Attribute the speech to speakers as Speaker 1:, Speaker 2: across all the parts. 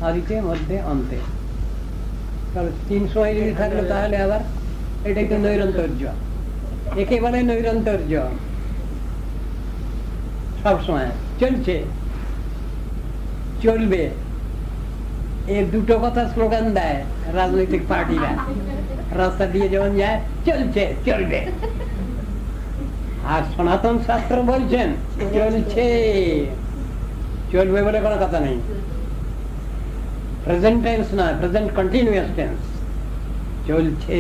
Speaker 1: আদিতে মধ্যে অন্তে। তাহলে 3 সময় যদি থাকলো তাহলে আবার এটাই তো নৈরন্তর্য, একেবারে নৈরন্তর্য, সব সময় চলছে, চলবে। এই দুটো কথা স্লোগান দেয় রাজনৈতিক পার্টিরা, রাস্তা দিয়ে যেমন যায়, চলছে চলবে। আর সনাতন শাস্ত্র বলছেন চলছে, চলবে বলে কোনো কথা নেই। প্রেজেন্ট টেন্স নয়, প্রেজেন্ট কন্টিনিউয়াস টেন্স, চলছে,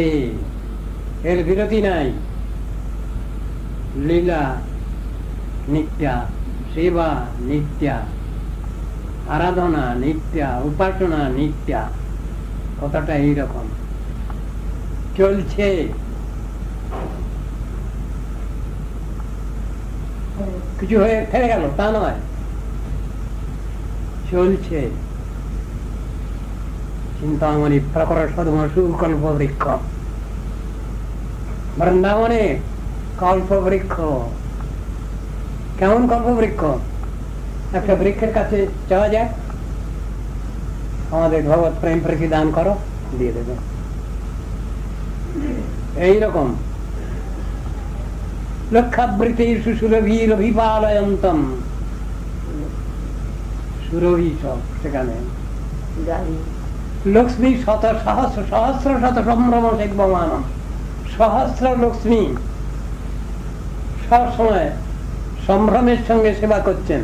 Speaker 1: এর বিরতি নাই। লীলা নিত্যা, সেবা নিত্যা, আরাধনা নিত্যা, উপাসনা নিত্যা, কথাটা এইরকম চলছে। কিছু হয়ে ফেলে গেল তা নয়, চলছে। চিন্তামণি প্রকর সদমসু কল্পবৃক্ষ, বৃন্দাবনে কল্পবৃক্ষ। কেমন কল্পবৃক্ষ? একটা বৃক্ষের কাছে যাওয়া যায়, আমাদের ভগবত প্রেম প্রীতি দান করো, দিয়ে দেবে। এইরকম লক্ষাবৃতি সুরভীর অভিপালয়ন্তম, সুরভি সব সেখানে, লক্ষ্মী শত সহস্র সহস্র শত সম্ভ্রম সেব্যমানম, সহস্র লক্ষ্মী সব সময় সম্ভ্রমের সঙ্গে সেবা করছেন।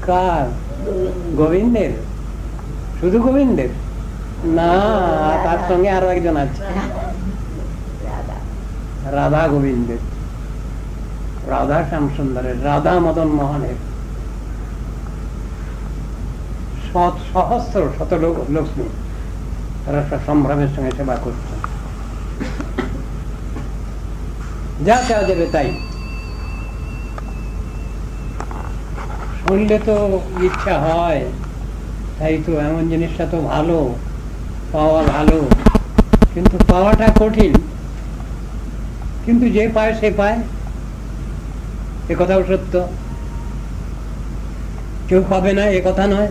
Speaker 1: কার? গোবিন্দের। শুধু গোবিন্দের না, তার সঙ্গে আরো একজন আছে, রাধা গোবিন্দের, রাধা শ্যাম সুন্দরের, রাধা মদন মোহনের, সহস্র শত লক্ষ্মী তারা সম্ভ্রমের সঙ্গে সেবা করছেন। যা চাওয়া যাবে তাই। শুনলে তো ইচ্ছা হয়, তাই তো এমন জিনিসটা তো ভালো, পাওয়া ভালো, কিন্তু পাওয়াটা কঠিন। কিন্তু যে পায় সে পায়, এ কথাও সত্য। কেউ পাবে না এ কথা নয়,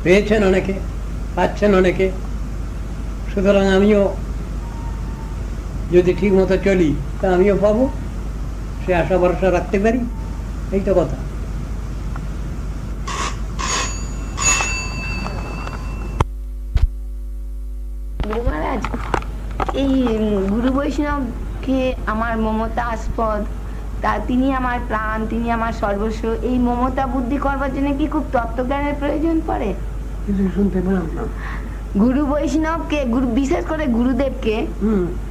Speaker 1: পেয়েছেন অনেকে, পাচ্ছেন অনেকে। সুতরাং আমিও যদি ঠিক মতো চলি তা আমিও পাবো, সে আশা ভরসা রাখতে পারি, এই তো কথা।
Speaker 2: গুরু মহারাজ, এই গুরু বৈষ্ণবকে আমার মমতা আস্পদ, তা তিনি আমার প্রাণ, তিনি আমার সর্বস্ব, এই মমতা বুদ্ধি করবার জন্য কি খুব তত্ত্বজ্ঞানের প্রয়োজন পড়ে?
Speaker 1: শুনতে পেলাম না।
Speaker 2: গুরু বৈষ্ণবকে, বিশেষ করে গুরুদেবকে,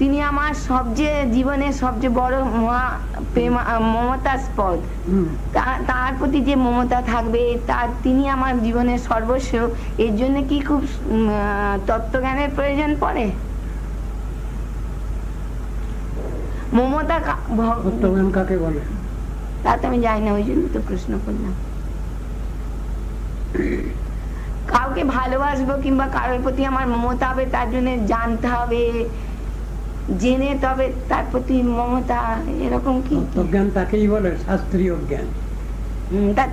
Speaker 2: তিনি আমার সবচেয়ে জীবনের সবচেয়ে বড় মমতাস্পদ, তার প্রতি যে মমতা থাকবে, তার তিনি আমার জীবনের সর্বস্ব, এর জন্য কি খুব তত্ত্বজ্ঞানের প্রয়োজন পড়ে? মমতা
Speaker 1: তত্ত্বজ্ঞান কাকে বলে
Speaker 2: তা তো আমি জানি না, ওই জন্য তো প্রশ্ন করলাম। কাউকে ভালোবাসবো কিংবা কারোর প্রতি আমার মমতা হবে, তার জন্য জানতে হবে, জেনে তবে তার প্রতি মমতা, এরকম কি?
Speaker 1: তত্ত্বজ্ঞান তাকেই বলে শাস্ত্রীয় জ্ঞান।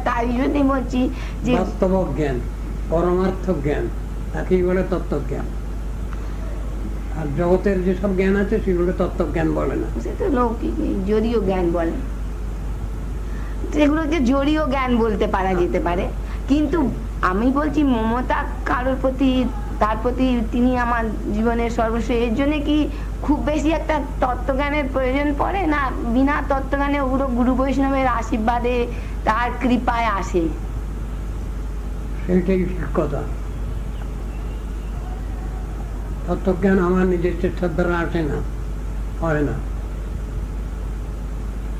Speaker 2: তাই জন্য বলছি যে
Speaker 1: বাস্তব জ্ঞান, পরমার্থ জ্ঞান, তাকেই বলে তত্ত্বজ্ঞান। আর জগতের যেসব জ্ঞান আছে সেগুলো তত্ত্বজ্ঞান বলে না,
Speaker 2: সে তো লৌকিক জড়ীয় জ্ঞান বলে, সেগুলোকে জড়ীয় জ্ঞান বলতে পারা যেতে পারে। কিন্তু আমি বলছি মমতা কারোর প্রতি, তার প্রতি তিনি আমার জীবনের সর্বস্ব, এর জন্য কি খুব বেশি একটা তত্ত্বজ্ঞানের প্রয়োজন পড়ে? না বিনা তত্ত্বজ্ঞানে ওগুলো গুরু বৈষ্ণবের আশীর্বাদে, তার কৃপায় আসে?
Speaker 1: সেইটাই ঠিক কথা। তত্ত্বজ্ঞান আমার নিজের চেষ্টার দ্বারা আসে না, হয় না।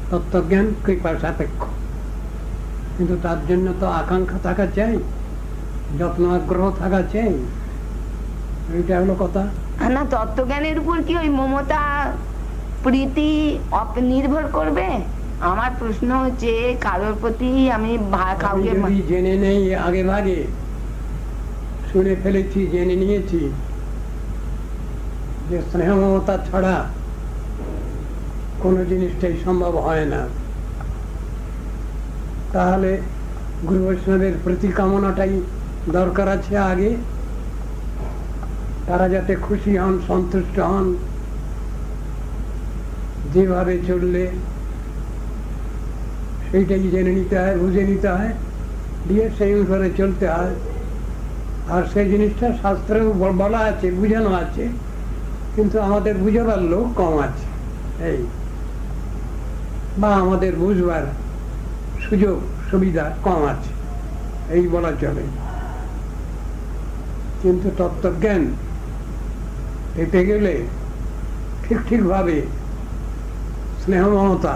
Speaker 1: তত্ত্বজ্ঞান কৃপা সাপেক্ষ, কিন্তু তার জন্য তো আকাঙ্ক্ষা থাকা চাই, যত্ন আগ্রহ থাকা চাই, এইটা হলো কথা।
Speaker 2: না, তত্ত্বজ্ঞানের উপর কি ওই মমতা প্রীতি নির্ভর করবে? আমার প্রশ্ন হচ্ছে, কারোর প্রতি আমি কাউকে
Speaker 1: জেনে নেই, আগে ভাগে শুনে ফেলেছি, জেনে নিয়েছি যে স্নেহ মমতা ছাড়া কোনো জিনিসটাই সম্ভব হয় না, তাহলে গুরু বৈষ্ণবের প্রতি কামনাটাই দরকার আছে আগে, তারা যাতে খুশি হন, সন্তুষ্ট হন, যেভাবে চললে সেইটাই জেনে নিতে হয়, বুঝে নিতে হয়, দিয়ে সেই অনুসারে চলতে হয়। আর সেই জিনিসটা শাস্ত্রেও বলা আছে, বুঝানো আছে, কিন্তু আমাদের বুঝাবার লোক কম আছে, এই বা আমাদের বুঝবার সুযোগ সুবিধা কম আছে, এই বলা চলে। কিন্তু তত্ত্বজ্ঞান পেতে গেলে ঠিকভাবে স্নেহ মমতা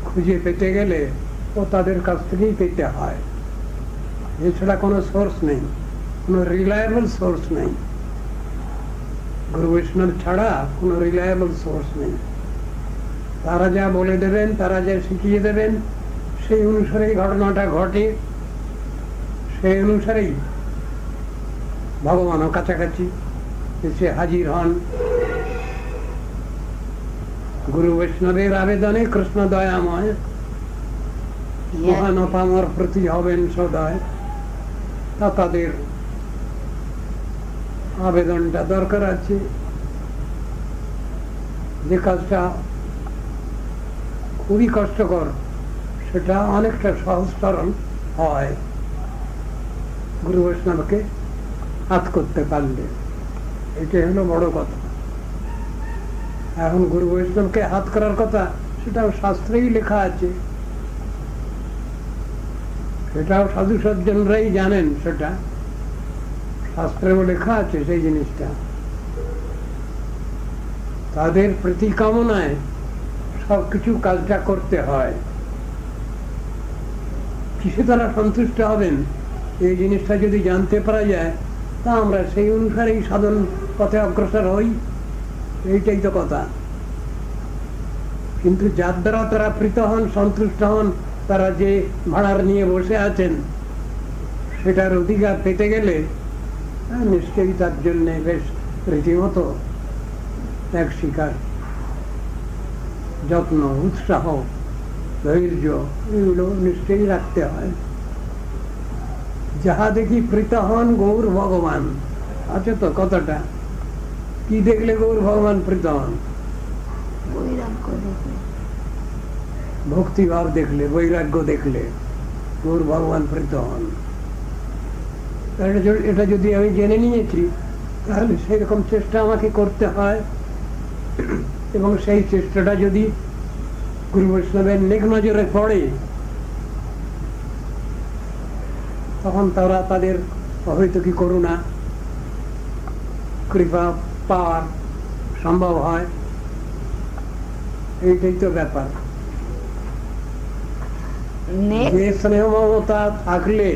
Speaker 1: খুঁজে পেতে গেলে ও তাদের কাছ থেকেই পেতে হয়, এছাড়া কোনো সোর্স নেই, কোনো রিলায়েবল সোর্স নেই। গুরু বৈষ্ণব ছাড়া কোনো রিলায়েবল সোর্স নেই। তারা যা বলে দেবেন, তারা যা শিখিয়ে দেবেন, সেই অনুসারেই ঘটনাটা ঘটে, সেই অনুসারেই ভগবানও কাছাকাছি এসে হাজির হন। গুরু বৈষ্ণবের আবেদনে কৃষ্ণ দয়াময়, মহান অপামর প্রতি হবেন সদয়, তা তাদের আবেদনটা দরকার আছে। যে কাজটা খুবই কষ্টকর, সেটা অনেকটা সহজ সরল হয় গুরু বৈষ্ণবকে হাত করতে পারলে, এটাই হলো বড় কথা। এখন গুরু বৈষ্ণবকে হাত করার কথা, সেটাও শাস্ত্রেই লেখা আছে, সেটাও সাধু সজ্জনরাই জানেন, সেটা শাস্ত্রেও লেখা আছে সেই জিনিসটা। তাদের প্রতি কামনায় সবকিছু কাজটা করতে হয়। কিসে তারা সন্তুষ্ট হবেন, এই জিনিসটা যদি জানতে পারা যায়, তা আমরা সেই অনুসারেই সাধন পথে অগ্রসর হই, এইটাই তো কথা। কিন্তু যার দ্বারা তারা প্রীত হন, সন্তুষ্ট হন, তারা যে ভাড়ার নিয়ে বসে আছেন, সেটার অধিকার পেতে গেলে নিশ্চয়ই তার জন্য বেশ রীতিমতো ত্যাগ স্বীকার, যত্ন, উৎসাহ, ধৈর্য, এগুলো নিশ্চয়ই রাখতে হয়। যাহা দেখি প্রীত হন গৌর ভগবান, আছে তো কথাটা। কি দেখলে গৌর ভগবান প্রীত হন? ভক্তিভাব দেখলে, বৈরাগ্য দেখলে গৌর ভগবান প্রীত হন। এটা যদি আমি জেনে নিয়েছি, তাহলে সেরকম চেষ্টা আমাকে করতে হয়, এবং সেই চেষ্টাটা যদি গুরু বৈষ্ণবের নেক নজরে পড়ে, তখন তারা তাদের অহৈতুকী করুণা, কৃপা পাওয়ার সম্ভব হয়। এইটাই তো ব্যাপার। যে স্নেহ মমতা থাকলে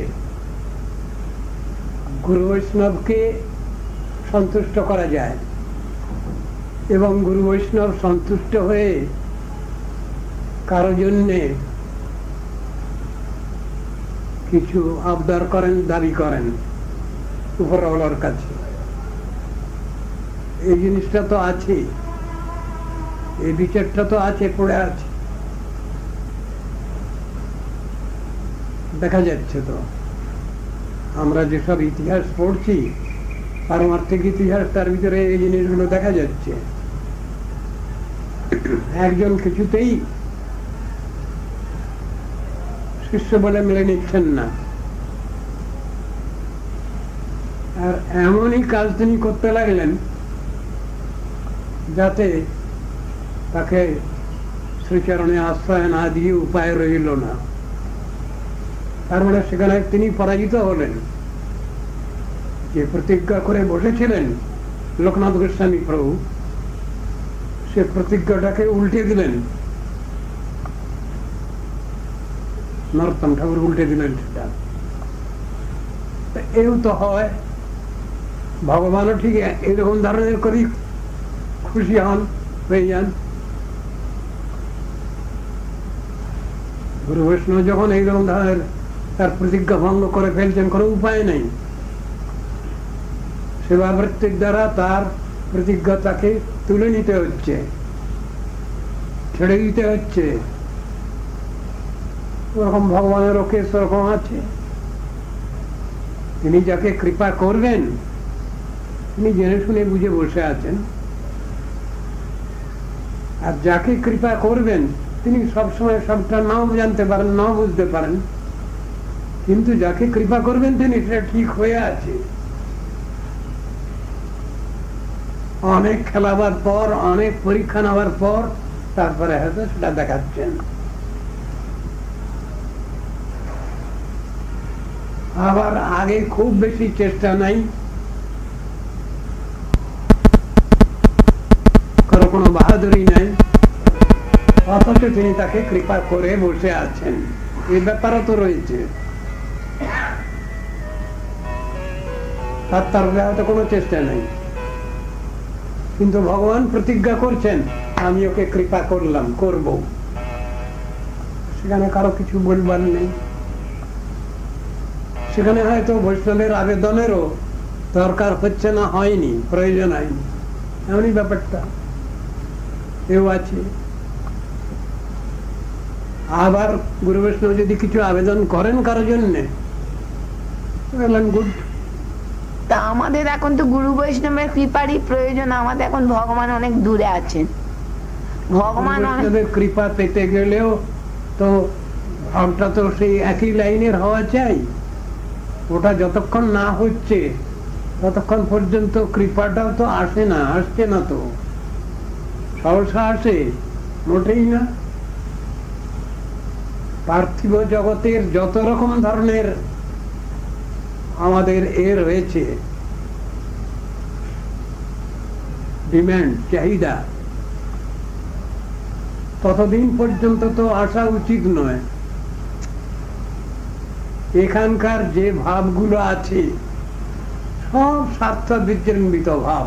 Speaker 1: গুরু বৈষ্ণবকে সন্তুষ্ট করা যায়, এবং গুরু বৈষ্ণব সন্তুষ্ট হয়ে কারো জন্যে কিছু আবদার করেন, দাবি করেন উপরওয়ালার কাছে, এই জিনিসটা তো আছে, এই বিচারটা তো আছে, পড়ে আছে, দেখা যাচ্ছে তো। আমরা যেসব ইতিহাস পড়ছি, পারমার্থিক ইতিহাস, তার ভিতরে এই জিনিসগুলো দেখা যাচ্ছে। একজন কিছুতেই শিষ্য বলে মেনে নিচ্ছেন না, আর এমনই কাজ তিনি করতে লাগলেন যাতে তাকে শ্রীচরণে আশ্রয় না দিয়ে উপায় রইল না। তার মানে সেখানে তিনি পরাজিত হলেন। যে প্রতিজ্ঞা করে বসেছিলেন লোকনাথ গোস্বামী প্রভু, সে প্রতিজ্ঞাটাকে উল্টে দিলেন, নরোত্তম ঠাকুর উল্টে দিলেন সেটা। এও তো হয়, ভগবানও ঠিক এরকম ধরনের করি খুশি হন, হয়ে যান। গুরু বৈষ্ণব যখন এইরকম ধরনের তার প্রতিজ্ঞা ভঙ্গ করে ফেলছেন, কোনো উপায় নেই, সেবাবৃত্তির দ্বারা তার প্রতিজ্ঞা তাকে তুলে নিতে হচ্ছে, ছেড়ে দিতে হচ্ছে। ওরকম ভগবানেরও কেস ওরকম আছে। তিনি যাকে কৃপা করবেন তিনি জেনে শুনে বুঝে বসে আছেন, আর যাকে কৃপা করবেন তিনি সবসময় সবটা নাও জানতে পারেন, নাও বুঝতে পারেন, কিন্তু যাকে কৃপা করবেন তিনি সেটা ঠিক হয়ে আছে। অনেক খেলাবার পর, অনেক পরীক্ষা নেওয়ার পর তারপরে হয়তো সেটা দেখাচ্ছেন। আবার আগে খুব বেশি চেষ্টা নাই, কোনো বাহাদুরি নাই, অথচ তিনি তাকে কৃপা করে বসে আছেন। এই ব্যাপারও তো রয়েছে। তার তরফে হয়তো কোনো চেষ্টা নাই, কিন্তু ভগবান প্রতিজ্ঞা করছেন আমি ওকে কৃপা করলাম, করব। সেখানে কারো কিছু বলবার নেই। সেখানে হয়তো বৈষ্ণবের আবেদনেরও দরকার হচ্ছে না, হয়নি, প্রয়োজন হয়নি, এমনই ব্যাপারটা এও আছে। আবার গুরু বৈষ্ণব যদি কিছু আবেদন করেন কারোর জন্য, গুড।
Speaker 2: তা আমাদের এখন তো গুরু বৈষ্ণবের কৃপারই প্রয়োজন। আমাদের এখন ভগবান অনেক দূরে আছেন। ভগবান
Speaker 1: কৃপা পেতে গেলেও তো ভাবটা তো সেই একই লাইনের হওয়া চাই। ওটা যতক্ষণ না হচ্ছে ততক্ষণ পর্যন্ত কৃপাটাও তো আসে না, আসছে না তো। সহসা আসে মোটেই না। পার্থিব জগতের যত রকম ধরনের আমাদের রয়েছে ডিমান্ড, চাহিদা, ততদিন পর্যন্ত তো আসা উচিত নয়। এখানকার যে ভাবগুলো আছে সব স্বার্থ বিজৃম্বিত ভাব,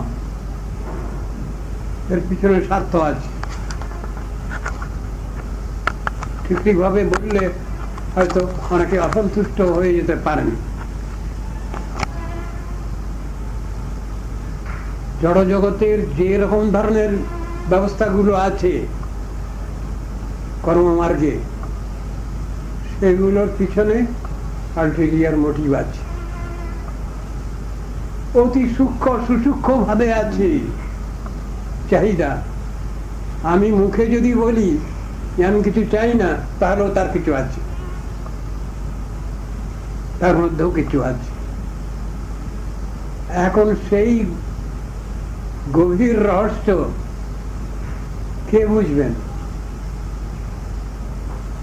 Speaker 1: এর পিছনে স্বার্থ আছে। ঠিকভাবে বললে হয়তো অনেকে অসন্তুষ্ট হয়ে যেতে পারেন। জড় জগতের যে রকম ধরনের ব্যবস্থাগুলো আছে কর্মমার্গে, সেগুলোর পিছনে আলটেরিয়ার মোটিভ আছে, অতি সূক্ষ্ম সুসূক্ষ্ম ভাবে আছে চাহিদা। আমি মুখে যদি বলি আমি কিছু চাই না, তাহলেও তার কিছু আছে, তার মধ্যেও কিছু আছে। এখন সেই গভীর রহস্য কে বুঝবেন?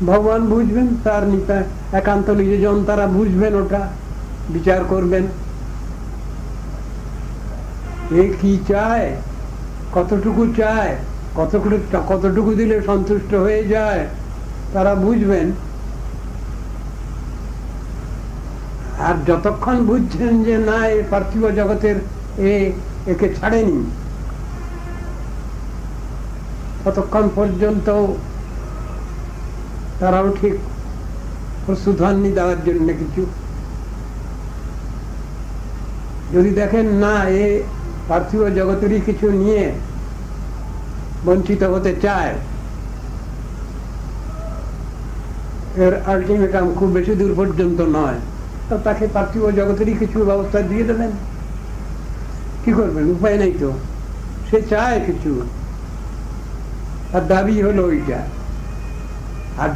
Speaker 1: ভগবান বুঝবেন, তার একান্ত নিজজন তারা বুঝবেন, ওটা বিচার করবেন। এ কি চায়, কতটুকু চায়, কতটুকু দিলে সন্তুষ্ট হয়ে যায়, তারা বুঝবেন। আর যতক্ষণ বুঝছেন যে না, এ পার্থিব জগতের একে ছাড়েনি, ততক্ষণ পর্যন্ত তারাও ঠিক প্রস্তুত হননি দেওয়ার জন্য কিছু। যদি দেখেন না, এ পার্থিব জগতেরই কিছু নিয়ে বঞ্চিত হতে চায়, এর আলটিমেটাম খুব বেশি দূর পর্যন্ত নয়, তো তাকে পার্থিব জগতেরই কিছু ব্যবস্থা দিয়ে দেবেন। কি করবেন? উপায় নেই তো। সে চায় কিছু, তার দাবি হলো ওইটা। আর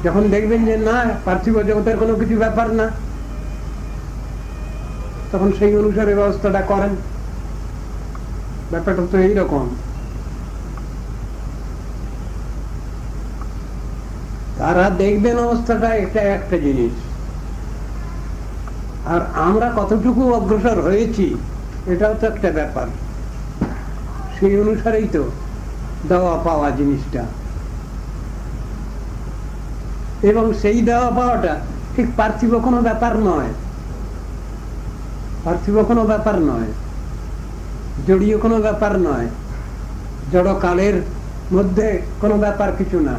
Speaker 1: যখন দেখবেন যে না, পার্থিব জগতের কোনো কিছু ব্যাপার না, তখন সেই অনুসারে ব্যবস্থাটা করেন। ব্যাপারটা তো এইরকম। তারা দেখবেন অবস্থাটা একটা জিনিস, আর আমরা কতটুকু অগ্রসর হয়েছি এটাও তো একটা ব্যাপার। সেই অনুসারেই তো দেওয়া পাওয়া জিনিসটা, এবং সেই দেওয়া পাওয়াটা ঠিক পার্থিব কোনো ব্যাপার নয়, পার্থিব কোনো ব্যাপার নয়, জড়ীয় কোনো ব্যাপার নয়, জড়কালের মধ্যে কোনো ব্যাপার কিছু না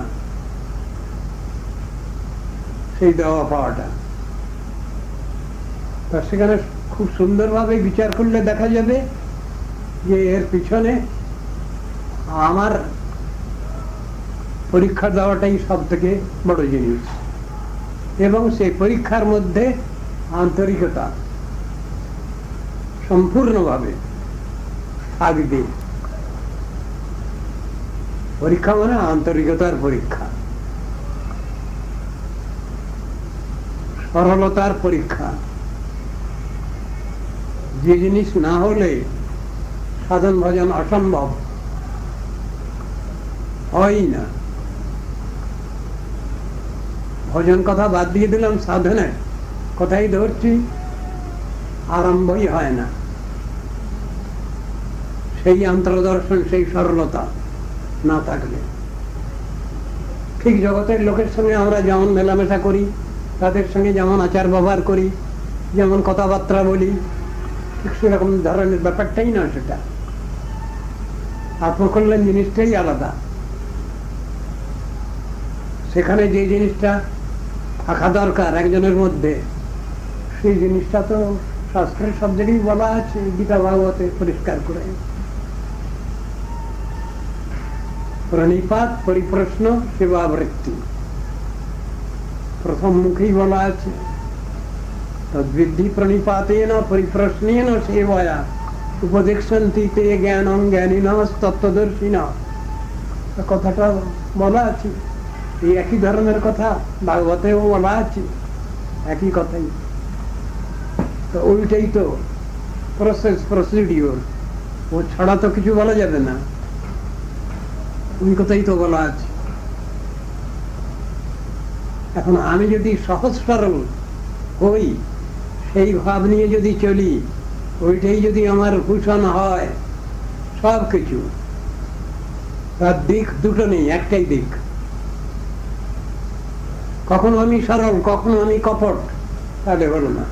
Speaker 1: সেই দেওয়া পাওয়াটা। তা সেখানে খুব সুন্দরভাবে বিচার করলে দেখা যাবে যে এর পিছনে আমার পরীক্ষা দেওয়াটাই সব থেকে বড় জিনিস, এবং সেই পরীক্ষার মধ্যে আন্তরিকতা সম্পূর্ণভাবে থাকবে। পরীক্ষা মানে আন্তরিকতার পরীক্ষা, সরলতার পরীক্ষা। যে জিনিস না হলে সাধন ভজন অসম্ভব, হয় না। ভজন কথা বাদ দিয়ে দিলাম, সাধনের কথাই ধরছি, আরম্ভই হয় না। সেই অন্তর্দর্শন, সেই সরলতা না থাকলে। ঠিক জগতের লোকের সঙ্গে আমরা যেমন মেলামেশা করি, তাদের সঙ্গে যেমন আচার ব্যবহার করি, যেমন কথাবার্তা বলি, ঠিক সেরকম ধরনের ব্যাপারটাই না সেটা। আত্মকল্যাণ জিনিসটাই আলাদা। সেখানে যে জিনিসটা থাকা দরকার একজনের মধ্যে, সেই জিনিসটা তো শাস্ত্রের সব জায়গায় বলা আছে, গীতা ভাগবতে পরিষ্কার করে। প্রণিপাত, পরিপ্রশ্ন, সেবাবৃত্তি প্রথম মুখেই বলা আছে। তদ্বিদ্ধি প্রণিপাতেন পরিপ্রশ্নেন সেবায়া উপদেক্ষন্তি তে জ্ঞানং জ্ঞানিনঃ তত্ত্বদর্শিনঃ। কথাটা বলা আছে, এই একই ধরনের কথা ভাগবতেও বলা আছে, একই কথাই। তো ওইটাই তো প্রসেস, প্রসিডিওর। ও ছাড়া তো কিছু বলা যাবে না, ওই কথাই তো বলা আছে। এখন আমি যদি সহজ সরল হই, সেই ভাব নিয়ে যদি চলি, ওইটাই যদি আমার ভূষণ হয়, সব কিছু, তার দিক দুটো নেই, একটাই দিক। কখনো আমি সরল, কখনো আমি কপট, তাহলে হলো না।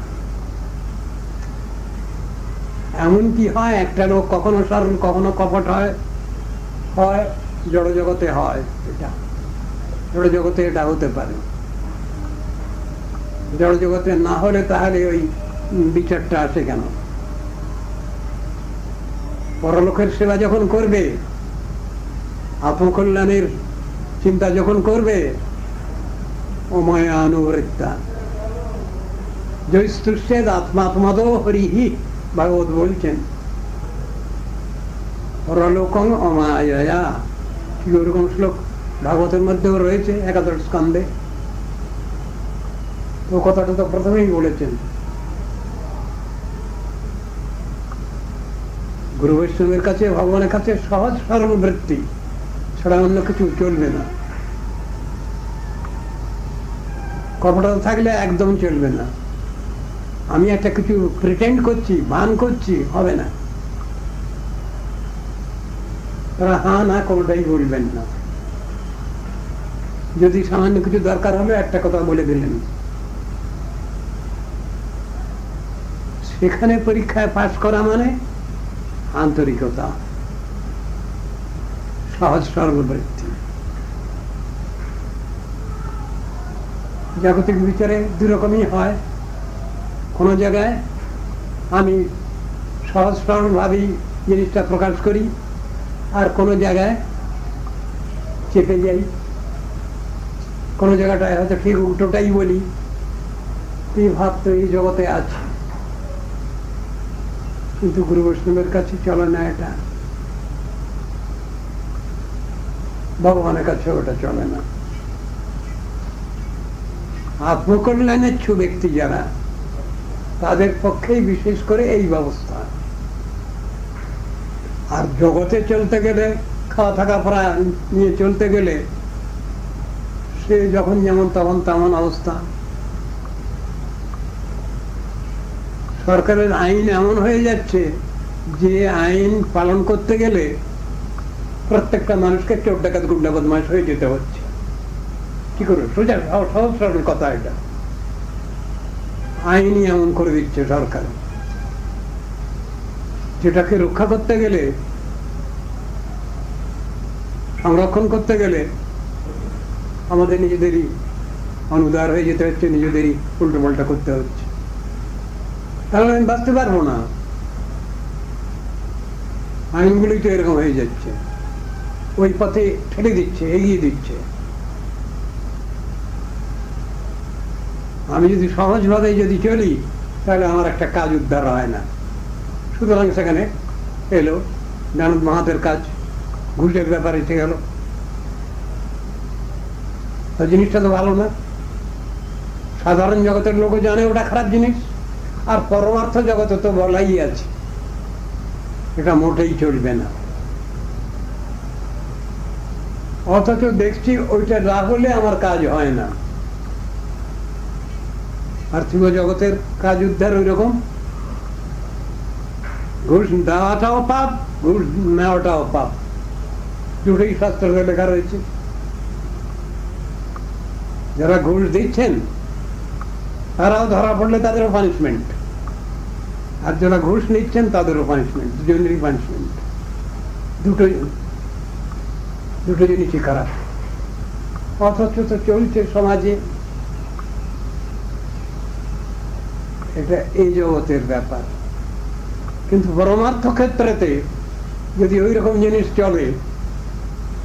Speaker 1: এমন কি হয়, একটা লোক কখনো সরল কখনো কপট হয়, হয় জড় জগতে হয়। এটা জড় জগতে এটা হতে পারে। জড় জগতে না হলে তাহলে ওই বিচারটা আসে কেন? পরলোকের সেবা যখন করবে, আত্মকল্যাণের চিন্তা যখন করবে, অময়া অনুবৃত্তা জয়স্তুষ্যেদ আত্মাত্মদো হরিহি, ভাগবত বলছেন। পরলোকং অমায়া, কি ওরকম শ্লোক ভাগবতের মধ্যেও রয়েছে, একাদশ স্কন্ধে। ও কথাটা তো প্রথমেই বলেছেন। গুরু বৈষ্ণবের কাছে, ভগবানের কাছে সহজ সরল বৃত্তি ছাড়া অন্য কিছু চলবে না। কপটতা থাকলে একদম চলবে না। আমি একটা কিছু প্রিটেন্ড করছি, ভান করছি, হবে না। তারা হ্যাঁ না কোনটাই বলবেন না। যদি সামান্য কিছু দরকার হলে একটা কথা বলে দিলেন, সেখানে পরীক্ষায় পাশ করা মানে আন্তরিকতা, সহজ সরল বৃত্তি। জাগতিক বিচারে দুরকমই হয়। কোন জায়গায় আমি সহজ সরল ভাবেই জিনিসটা প্রকাশ করি, আর কোন জায়গায় চেপে যাই, কোন জায়গাটায় হয়তো ঠিক উল্টোটাই বলি। এই ভাব তো এই জগতে আছে, কিন্তু গুরু বৈষ্ণবের কাছে চলে না এটা, ভগবানের কাছে ওটা চলে না। আত্মকল্যাণেচ্ছু ব্যক্তি যারা, তাদের পক্ষেই বিশেষ করে এই ব্যবস্থা। আর জগতে চলতে গেলে, খাওয়া থাকা পড়া নিয়ে চলতে গেলে, সে যখন যেমন তখন তেমন অবস্থা। সরকারের আইন এমন হয়ে যাচ্ছে যে আইন পালন করতে গেলে প্রত্যেকটা মানুষকে চোর ডাকাত গুন্ডা বদমাশ হয়ে যেতে হচ্ছে। কি করে? সোজা সহজ সরল কথা এটা। আইনই এমন করে দিচ্ছে সরকার। যেটাকে রক্ষা করতে গেলে, সংরক্ষণ করতে গেলে আমাদের নিজেদেরই অনুদার হয়ে যেতে হচ্ছে, নিজেদেরই উল্টো পাল্টা করতে হচ্ছে। তাহলে আমি বাঁচতে পারবো না। আইনগুলোই তো এরকম হয়ে যাচ্ছে, ওই পথে ঠেলে দিচ্ছে, এগিয়ে দিচ্ছে। আমি যদি সহজভাবে যদি চলি তাহলে আমার একটা কাজ উদ্ধার হয় না। সুতরাং সেখানে এলো নানদ মাহাতের কাজ, ঘুষের ব্যাপারে এসে গেল। জিনিসটা তো ভালো না। সাধারণ জগতের লোকও জানে ওটা খারাপ জিনিস, আর পরমার্থ জগতে তো বলাই আছে এটা মোটেই চলবে না। অথচ দেখছি ওইটা না হলে আমার কাজ হয় না। পার্থিব জগতের কাজ উদ্ধার ওই রকম, ঘুষ দেওয়াটাও পাপ, ঘুষ নেওয়াটাও পাপ, দুটোই শাস্ত্রে লেখা রয়েছে। যারা ঘুষ দিচ্ছেন তারাও ধরা পড়লে তাদেরও পানিশমেন্ট, আর যারা ঘুষ নিচ্ছেন তাদেরও পানিশমেন্ট, দুজনেরই পানিশমেন্ট। দুটো জিনিসই খারাপ। অথচ তো চলছে সমাজে। এটা এই জগতের ব্যাপার, কিন্তু পরমার্থ ক্ষেত্রেতে যদি ওই রকম জিনিস চলে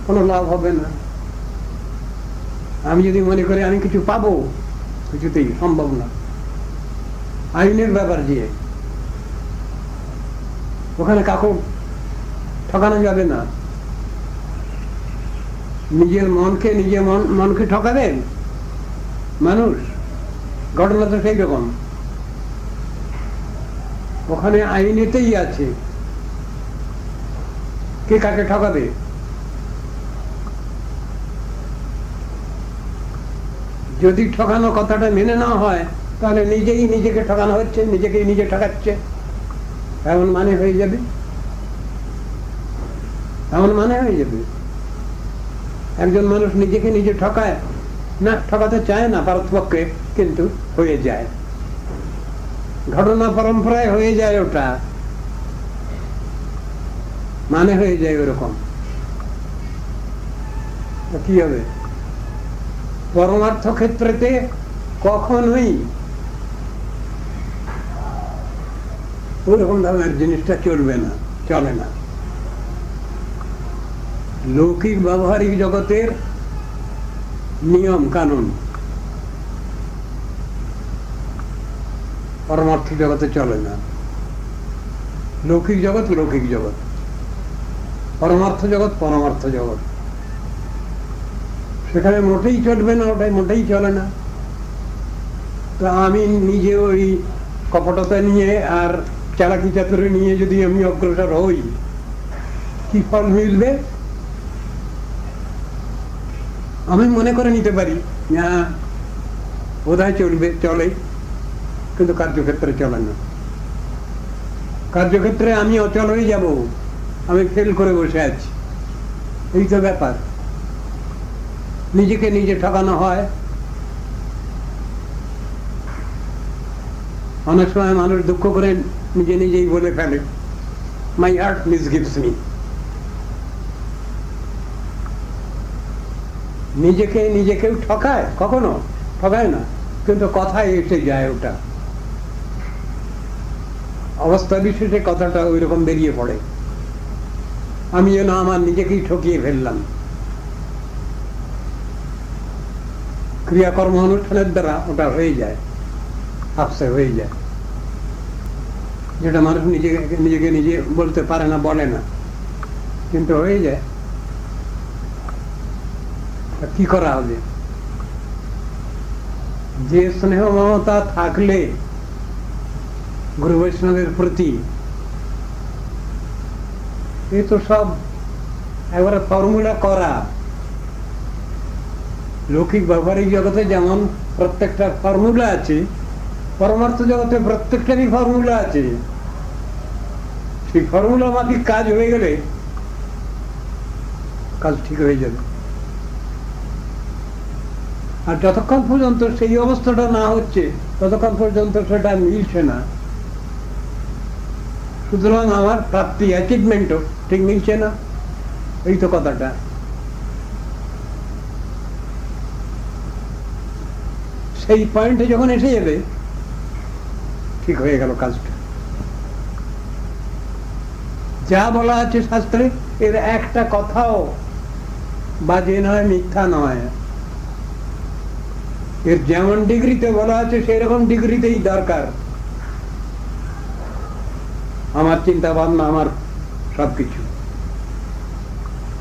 Speaker 1: কোনো লাভ হবে না। আমি যদি মনে করি আমি কিছু পাবো, কিছুতেই সম্ভব না। আইনের ব্যাপার যে ওখানে কাকু ঠকানো যাবে না। নিজের মনকে ঠকাবেন মানুষ, ঘটনা তো সেই রকম। ওখানে আইনেতেই আছে কে কাকে ঠকাবে। যদি ঠকানো কথাটা মেনে না হয় তাহলে নিজেই নিজেকে ঠকানো হচ্ছে, নিজেকেই নিজে ঠকাচ্ছে, এমন মানে হয়ে যাবে। একজন মানুষ নিজেকে নিজে ঠকায় না, ঠকাতে চায় না পারতপক্ষে, কিন্তু হয়ে যায়, ঘটনা পরম্পরায় হয়ে যায়, ওটা মানে হয়ে যায় ওরকম। কি হবে? পরমার্থ ক্ষেত্রেতে কখনোই ওইরকম ধরনের জিনিসটা চলবে না, চলে না। লৌকিক ব্যবহারিক জগতের নিয়ম কানুন পরমার্থ জগতে চলে না। লৌকিক জগৎ লৌকিক জগৎ, পরমার্থ জগৎ পরমার্থ জগৎ। সেখানে মোটেই চলবে না, ওটাই মোটেই চলে না। তো আমি নিজে ওই কপটতা নিয়ে আর চালাকি চাতুরি নিয়ে যদি আমি অগ্রসর হই, কি ফল মিলবে? আমি মনে করে নিতে পারি হ্যাঁ বোধহয় চলে, কিন্তু কার্যক্ষেত্রে চলে না। কার্যক্ষেত্রে আমি অচল হয়ে যাব, আমি ফেল করে বসে আছি। এই তো ব্যাপার। নিজেকে নিজে ঠকানো হয়। অনেক সময় মানুষ দুঃখ করে নিজে নিজেই বলে ফেলে, মাই হার্ট মিসগিভস মি। নিজেকেও ঠকায়, কখনো ঠকায় না, কিন্তু কথায় এসে যায়। ওটা অবস্থা বিশেষে কথাটা ওই রকম বেরিয়ে পড়ে, আমি যেন আমার নিজেকেই ঠকিয়ে ফেললাম। ক্রিয়াকর্ম অনুষ্ঠানের দ্বারা ওটা হয়ে যায়, আপসে হয়ে যায়, যেটা মানুষ নিজেকে নিজে বলতে পারে না, বলে না, কিন্তু হয়ে যায়। কি করা হবে? যে স্নেহ মমতা থাকলে গুরু বৈষ্ণবের প্রতি, এ তো সব একবারে ফর্মুলা করা। লৌকিক ব্যবহারিক জগতে যেমন প্রত্যেকটা ফর্মুলা আছে, পরমার্থ জগতে প্রত্যেকটারই ফর্মুলা আছে। সেই ফর্মুলা মাফিক কাজ হয়ে গেলে কাজ ঠিক হয়ে যাবে। আর যতক্ষণ পর্যন্ত সেই অবস্থাটা না হচ্ছে ততক্ষণ পর্যন্ত সেটা মিলছে না। সুতরাং আমার প্রাপ্তি, অ্যাচিভমেন্টও ঠিক মিলছে না। এই তো কথাটা। সেই পয়েন্টে যখন এসে যাবে, ঠিক হয়ে গেল কাজটা। যা বলা আছে শাস্ত্রে, এর একটা কথাও বাজে নয়, মিথ্যা নয়। এর যেমন ডিগ্রিতে বলা আছে সেই রকম ডিগ্রিতেই দরকার। আমার চিন্তা ভাবনা, আমার সবকিছু,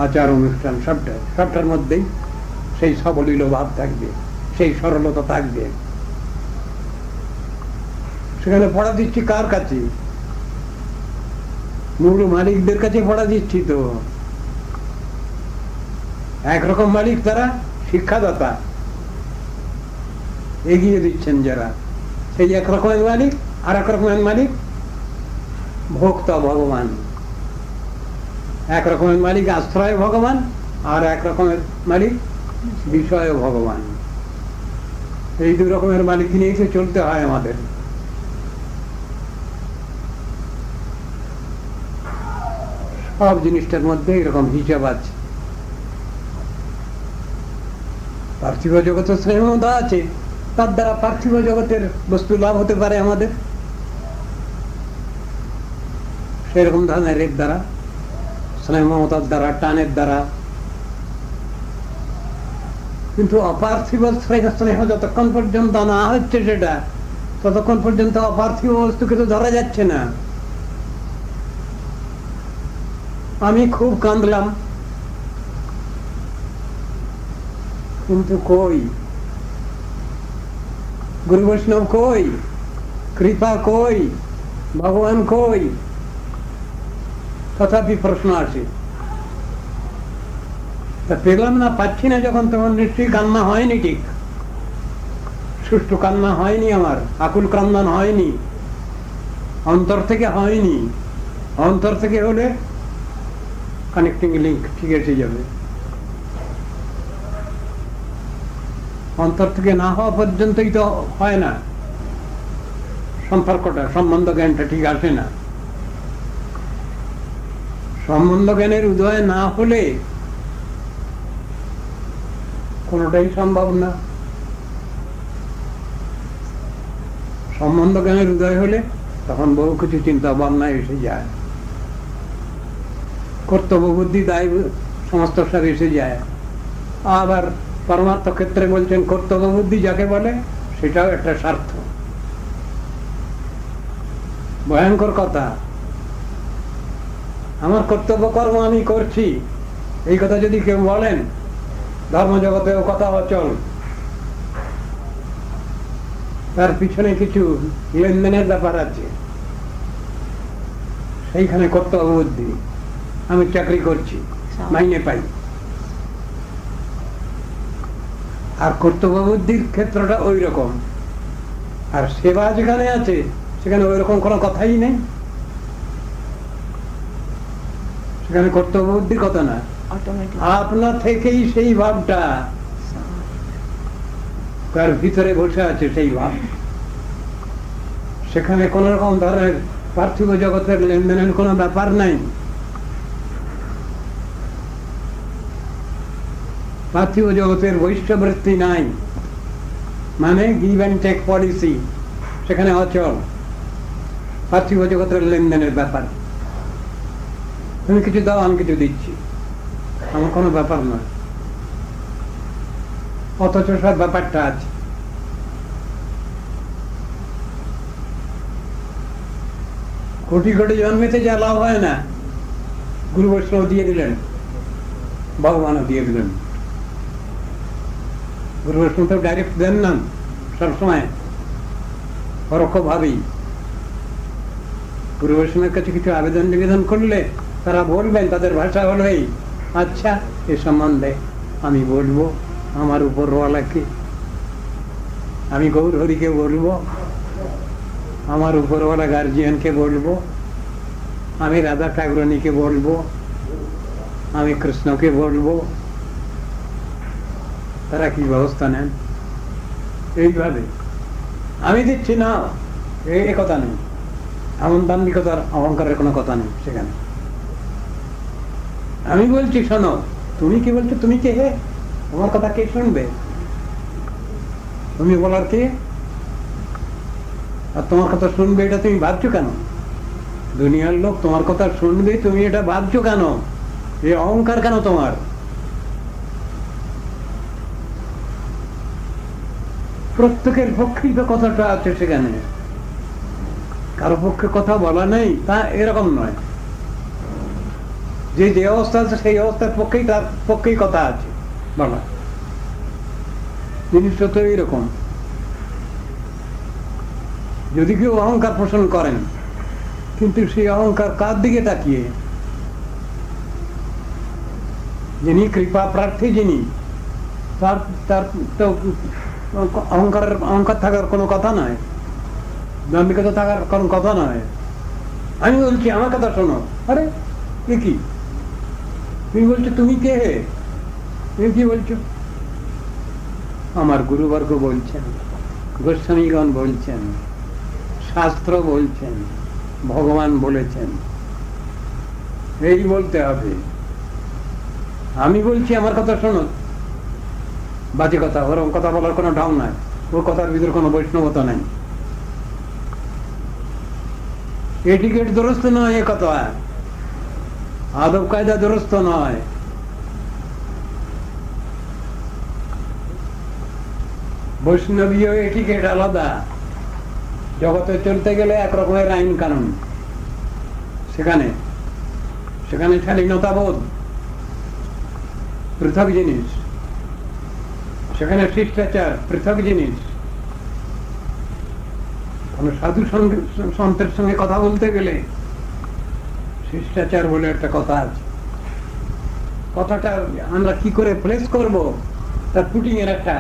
Speaker 1: আচার অনুষ্ঠান, সবটার মধ্যেই সেই সবলীল ভাব থাকবে, সেই সরলতা থাকবে। সেখানে পড়া দিচ্ছি কার কাছে? মূল মালিকদের কাছে পড়া দিচ্ছি। তো একরকম মালিক তারা শিক্ষাদাতা, এগিয়ে দিচ্ছেন যারা, সেই এক রকমের মালিক। আর এক রকমের মালিক ভোক্তা ভগবান। এক রকমের মালিক আশ্রয় ভগবান, আর এক রকমের মালিক বিষয় ভগবান। এই দুই রকমের মালিক নিয়ে তো চলতে হয় আমাদের। সব জিনিসটার মধ্যে এরকম হিসাব আছে। পার্থিব জগতের স্নেহমতা আছে, তার দ্বারা পার্থিব জগতের বস্তু লাভ হতে পারে আমাদের, সেরকম ধরনের এর দ্বারা, স্নেহ মমতার দ্বারা, টানের দ্বারা। কিন্তু অপার্থিব স্নেহ যতক্ষণ পর্যন্ত না হচ্ছে সেটা, ততক্ষণ পর্যন্ত অপার্থিব বস্তুকে তো ধরা যাচ্ছে না। আমি খুব কাঁদলাম, কিন্তু কই গুরু বৈষ্ণব, কই কৃপা, কই ভগবান, কই? তথাপি প্রশ্ন আসে, তা পেলাম না, পাচ্ছি না যখন, তখন নিশ্চয়ই কান্না হয়নি, ঠিক সুষ্ঠু কান্না হয়নি, আমার আকুল কান্না হয়নি, অন্তর থেকে হয়নি। অন্তর থেকে হলে কানেক্টিং লিঙ্ক ঠিক এসে যাবে। অন্তর থেকে না হওয়া পর্যন্তই তো হয় না, সম্পর্কটা, সম্বন্ধ জ্ঞানটা ঠিক আসে না। সম্বন্ধ জ্ঞানের উদয় না হলে কোনটাই সম্ভব না। সম্বন্ধ জ্ঞানের উদয় হলে তখন বহু কিছু চিন্তা ভাবনা এসে যায়, কর্তব্য বুদ্ধি, দায় সমস্ত সব এসে যায়। আবার পরমার্থ ক্ষেত্রে বলছেন কর্তব্য বুদ্ধি যাকে বলে সেটাও একটা স্বার্থ। ভয়ঙ্কর কথা। আমার কর্তব্য কর্ম আমি করছি, এই কথা যদি কেউ বলেন, ধর্মজগতেও কথা অচল, তার পিছনে কিছু লেনদেনের ব্যাপার আছে। সেইখানে কর্তব্য বুদ্ধি, আমি চাকরি করছি, মাইনে পাই। আর কর্তব্য বুদ্ধির ক্ষেত্রটা ওই রকম। আর সেবা যেখানে আছে সেখানে ওই রকম কোনো কথাই নেই, সেখানে কর্তব্য বুদ্ধির কথা না। আপনা থেকেই সেই ভাবটা তার ভিতরে বসে আছে, সেই ভাব। সেখানে কোন রকম ধরনের পার্থিব জগতের লেনদেনের কোনো ব্যাপার নাই। পার্থিব জগতের বৈশ্যবৃত্তি নাই, মানে গিভ অ্যান্ড টেক পলিসি সেখানে অচল। পার্থিব জগতের লেনদেনের ব্যাপার, তুমি কিছু দাও, আমি কিছু দিচ্ছি, আমার কোনো ব্যাপার নয়। অথচ সব ব্যাপারটা আছে। কোটি কোটি জন্মেতে যা লাভ হয় না, গুরু বৈষ্ণব দিয়ে দিলেন, ভগবানও দিয়ে দিলেন। গুরু বৈষ্ণব তো ডাইরেক্ট দেন না সবসময়, পরোক্ষ ভাবেই। গুরু বৈষ্ণবের কাছে কিছু আবেদন নিবেদন করলে তারা বলবেন, তাদের ভাষা হলো এই, আচ্ছা এ সম্বন্ধে আমি বলবো আমার উপরওয়ালাকে, আমি গৌর হরিকে বলবো, আমার উপরওয়ালা গার্জিয়ানকে বলবো, আমি রাধা ঠাকুরানীকে বলবো, আমি কৃষ্ণকে বলবো। তারা কি ব্যবস্থা নেন? এইভাবে আমি দিচ্ছি না, এই কথা নেই। এমন দাম্ভিকতার অহংকারের কোনো কথা নেই সেখানে। আমি বলছি শোনো, তুমি কি বলছো? তুমি কে হে? তোমার কথা কে শুনবে? তুমি বলার কে? আর তোমার কথা শুনবে এটা তুমি ভাবছো কেন? দুনিয়ার লোক তোমার কথা শুনবে, তুমি এটা ভাবছো কেন? এই অহংকার কেন তোমার? প্রত্যেকের পক্ষেই তো কথাটা আছে সেখানে, কারো পক্ষে কথা বলা নেই তা এরকম নয়। যে যে অবস্থা আছে সেই অবস্থার পক্ষেই তার পক্ষেই কথা আছে বলা, জিনিসটা তো এইরকম। যদি কেউ অহংকার পোষণ করেন, কিন্তু সেই অহংকার কার দিকে তাকিয়ে? যিনি কৃপা প্রার্থী, যিনি, তার তার তো অহংকার থাকার কোনো কথা নয়, দাম্ভিকতা থাকার কোনো কথা নয়। আমি বলছি আমার কথা শোনো, আরে এ কি তুমি বলছো? তুমি কে হে? তুমি কি বলছো? আমার গুরুবর্গ বলছেন, গোস্বামীগণ বলছেন, শাস্ত্র বলছেন, ভগবান বলেছেন, এই বলতে হবে। আমি বলছি আমার কথা শোনো, বাজে কথা, ওরকম কথা বলার কোনো ঢং নাই, ওর কথার ভিতরে কোনো বৈষ্ণবতা নাই, এটিকেট দুরস্ত নয়, এ কথা আদব কায়দা দুরস্ত নয়। বৈষ্ণবীয় এটিকেট আলাদা। জগতে চলতে গেলে এক রকমের আইন কানুন, সেখানে সেখানে স্বাধীনতাবোধ পৃথক জিনিস, সেখানে শিষ্টাচার পৃথক জিনিস। কোন সাধু সন্তের সঙ্গে কথা বলতে গেলে শিষ্টাচার বলে একটা কথা আছে। কথাটা আমরা কি করে প্লেস করব, তার পুটিং এর একটা